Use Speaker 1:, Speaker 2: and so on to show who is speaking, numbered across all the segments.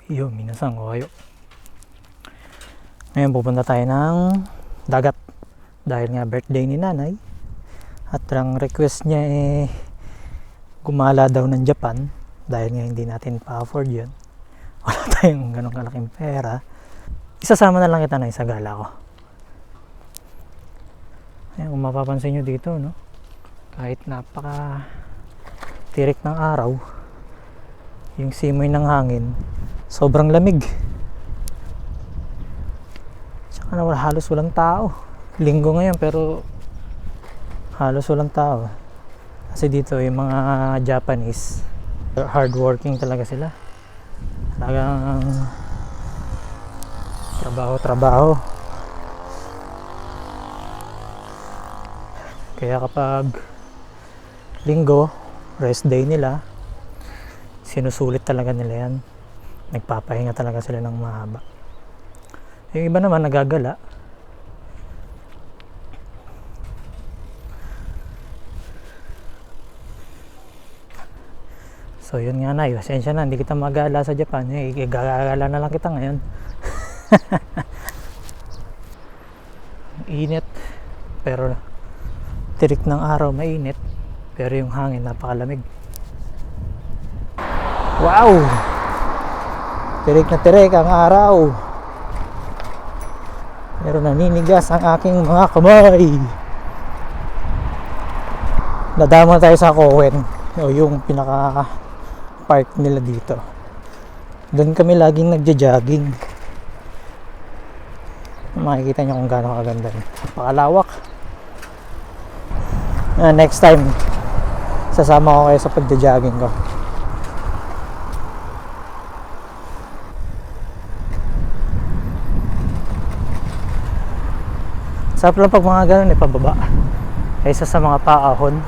Speaker 1: Yo, minasang ohayo. Ngayon pupunta tayo ng dagat dahil nga birthday ni nanay at ang request niya gumala daw ng Japan dahil nga hindi natin pa-afford yun. Wala tayong ganong kalaking pera. Isasama na lang kita na sa gala ko. Ayan, kung mapapansin nyo dito, no? Kahit napaka tirik ng araw, yung simoy ng hangin sobrang lamig. Tsaka na halos walang tao. Linggo ngayon pero halos walang tao. Kasi dito yung mga Japanese, hardworking talaga sila. Talagang trabaho. Kaya kapag linggo, rest day nila, sinusulit talaga nila yan. Nagpapahinga talaga sila ng mahaba. Yung iba naman nagagala. So yun nga na, pasensya na, hindi kita magala sa Japan. Gagala na lang kita ngayon. Init, pero tirik ng araw, mainit. Pero yung hangin, napakalamig. Wow! Tirik na tirik ang araw. Pero naninigas ang aking mga kamay. Nadama tayo sa Kowen, o yung pinaka park nila dito. Doon kami laging nagja-jogging. Makikita nyo kung gaano kaganda. Napakalawak. Next time sasama ko kayo sa pagja-jogging ko. Sarap lang pag mga ganun pababa kaysa sa mga paahon.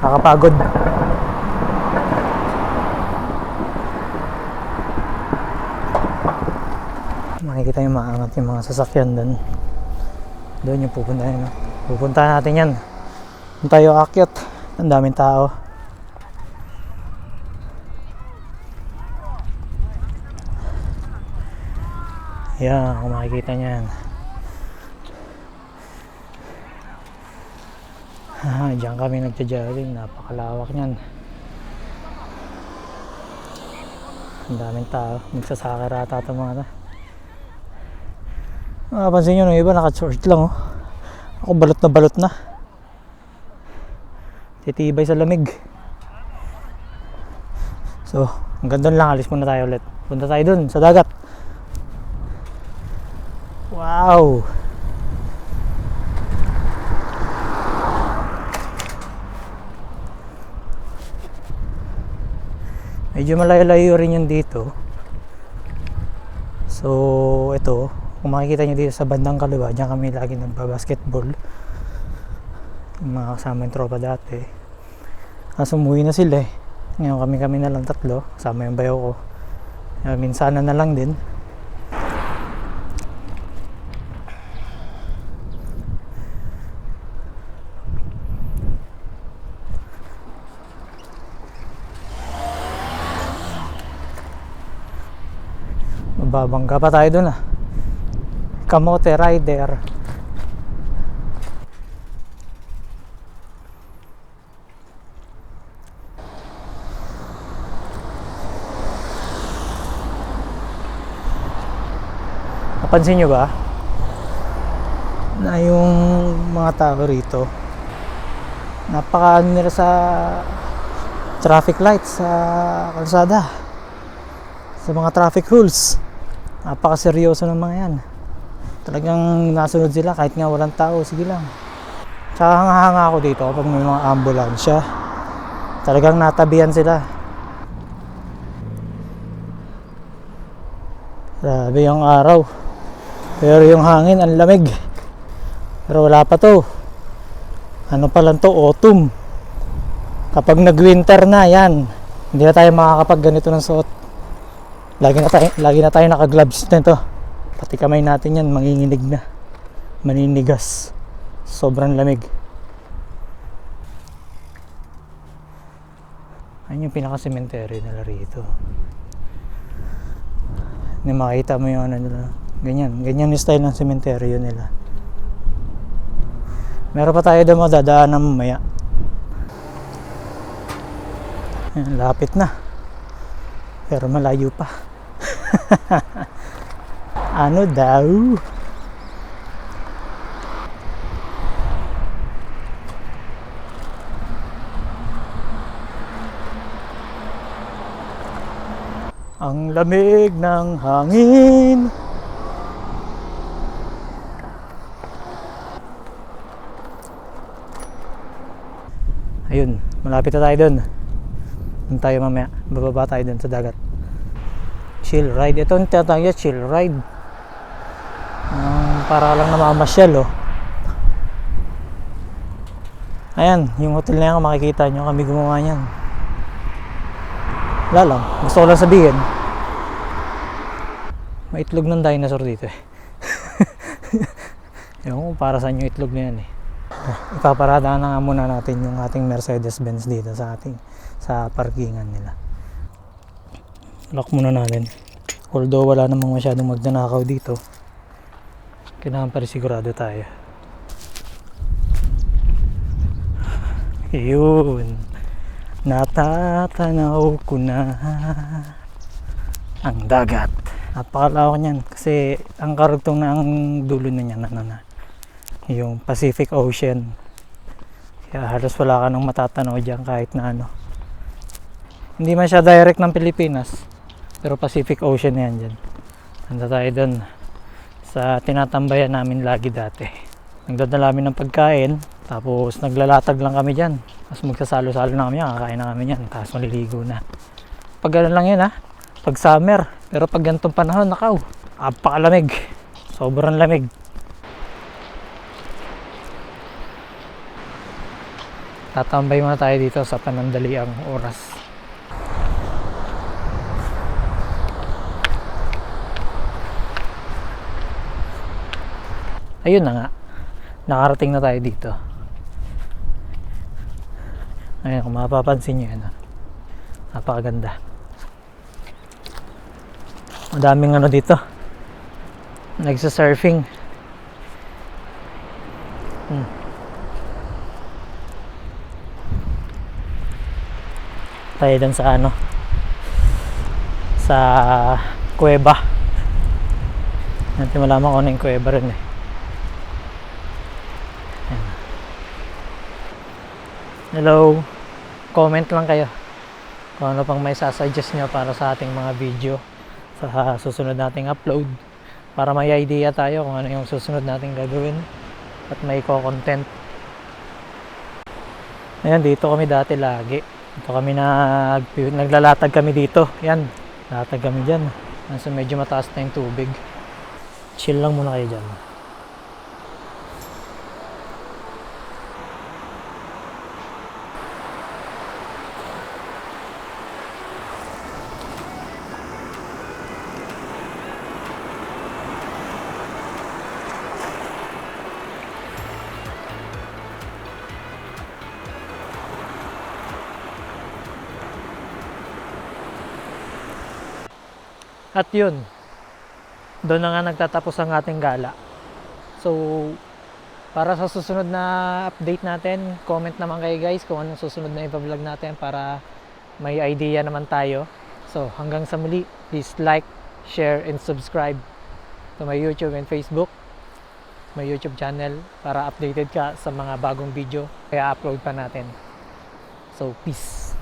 Speaker 1: Nakakapagod. Makikita yung maangat yung mga sasakyan doon. Doon yung pupuntahan. Pupuntahan natin yan. Doon tayo aakyat. Ang daming tao. Yan, kung makikita nyan. Diyan kami nagja-jogging. Napakalawak nyan. Ang daming tao. Magsasakar ata ito mga ito. Pansin nyo, yung iba naka-short lang. Ako balot na. Titibay sa lamig. So, hanggang doon lang. Alis muna tayo ulit. Punta tayo dun sa dagat. Wow! Medyo malayo-layo rin yun dito. So, ito, kung makikita nyo dito sa bandang kaliwa, dyan kami lagi nagbabasketball. Yung mga kasama yung tropa dati. Kaso umuwi na sila Ngayon kami na lang tatlo, kasama yung bayaw ko. Minsanan na lang din. Mababangga pa tayo dun Kamote Rider. Napansin nyo ba na yung mga tao rito napaka nila sa traffic lights sa kalsada, sa mga traffic rules. Napaka-seryoso ng mga yan. Talagang nasunod sila kahit nga walang tao. Sige lang. Tsaka hanga ako dito kapag may mga ambulansya. Talagang natabihan sila. Grabe yung araw. Pero yung hangin ang lamig. Pero wala pa to. Ano pa lang to? Autumn. Kapag nag-winter na yan, hindi na tayo makakapag ganito ng suot. Lagi na tayo naka-gloves nito. Pati kamay natin yan, manginginig na. Maninigas. Sobrang lamig. Ayun yung pinaka-cemetery nila rito. Hindi makita mo yung ano nila. Ganyan yung style ng sementeryo nila. Meron pa tayo doon madadaanan mamaya. Ayan, lapit na. Pero malayo pa. Ano daw? Ang lamig ng hangin. Ayun, malapit na tayo dun. Doon tayo mamaya, bababa tayo dun sa dagat. Chill ride, ito yung tinatawag niya, chill ride. Para lang namamasyal, oh. Ayan, yung hotel na yan, kung makikita nyo, kami gumawa niyan. Wala lang, gusto ko lang sabihin, may itlog ng dinosaur dito eh. Ewan ko para saan yung itlog na yan eh. Ipaparada na nga muna natin yung ating Mercedes-Benz dito sa parkingan nila. Lock muna natin. Although wala namang masyadong magnanakaw dito, kailangan pa rin sigurado tayo. Yun, natatanaw ko na ang dagat. Napakalawak niyan kasi ang karugtong na ang dulo na niyan yung Pacific Ocean. Kaya halos wala ka nang matatanaw dyan kahit na ano. Hindi man siya direct ng Pilipinas, pero Pacific Ocean na yan dyan. Handa tayo dun sa tinatambayan namin lagi dati. Nagdadala kami ng pagkain, tapos naglalatag lang kami dyan. Tapos magsasalo-salo na kami yan, kakain na kami yan, tapos maliligo na. Pag gano'n lang yun ha, pag summer. Pero pag ganitong panahon, nakaw, apakalamig. Sobrang lamig. Tatambay muna tayo dito sa panandaliang oras. Ayun na nga, nakarating na tayo dito. Ayun, kung mapapansin nyo yan, napakaganda. Madaming ano dito, nagsa-surfing. Tayo dun sa ano, sa kuweba. Natin malaman kung ano yung kuweba rin eh. Ayan. Hello, comment lang kayo kung ano pang may sasuggest nyo para sa ating mga video sa susunod nating upload, para may idea tayo kung ano yung susunod nating gagawin at may content. Ayan, dito kami dati lagi. Dito kami naglalatag kami dito. Yan, latag kami dyan. Nasa medyo mataas na yung tubig. Chill lang muna kayo dyan. At yun, doon na nga nagtatapos ang ating gala. So, para sa susunod na update natin, comment naman kayo guys kung anong susunod na ipa-vlog natin para may idea naman tayo. So, hanggang sa muli, please like, share, and subscribe to my YouTube and Facebook, my YouTube channel, para updated ka sa mga bagong video kaya upload pa natin. So, peace!